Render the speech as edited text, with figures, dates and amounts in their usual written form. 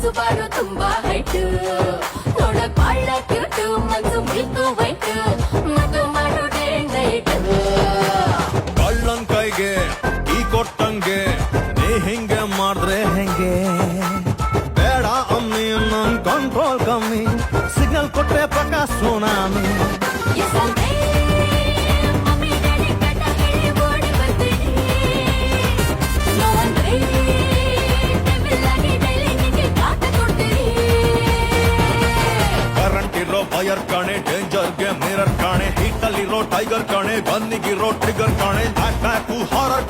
ಸುಬಾರು ತುಂಬಾ ಹೈಟ್ ನೋಡಕ್ ಬಾಳ ಕ್ಯೂಟ್ ಮನ್ಸು ಮಿಲ್ಕು ವೈಟ್ ಮತ್ತು ಮಾಡು ಡೇ ನೈಟ್ ಕಳ್ಳನ್ ಕೈಗೆ ಈ ಕೊಟ್ಟಂಗೆ ನೀ ಹಿಂಗೆ ಮಾಡಿದ್ರೆ ಹೆಂಗೆ ಬೇಡ ಅಮ್ಮಿ ನನ್ ಕಂಟ್ರೋಲ್ ಕಮ್ಮಿ ಸಿಗ್ನಲ್ ಕೊಟ್ರೆ ಪಕ್ಕ ಸುನಾಮಿ ಮಮ್ಮಿ ಡ್ಯಾಡಿ ಕಟ ಹೇಳಿ ಓಡಿ ಬರ್ತೀನಿ ನೋ ಅಂದ್ರೆ ಡೆವಿಲ್ ಆಗಿ ಡೈಲಿ ನಿಂಗೆ ಕಾಟ ಕೊಡ್ತೀನಿ ಕರೆಂಟ್ ಇರೋ ಫೈರ್ ಕಾಣೆ ಡೇಂಜರ್ಗೆ ಮಿರರ್ ಕಾಣೆ ಹೀಟಲ್ಲಿರೋ ಟೈಗರ್ ಕಾಣೆ ಗನ್ನಿಗಿರೋ ಟ್ರಿಗರ್ ಕಾಣೆ ಬ್ಯಾಕ್ ಹಾರರ್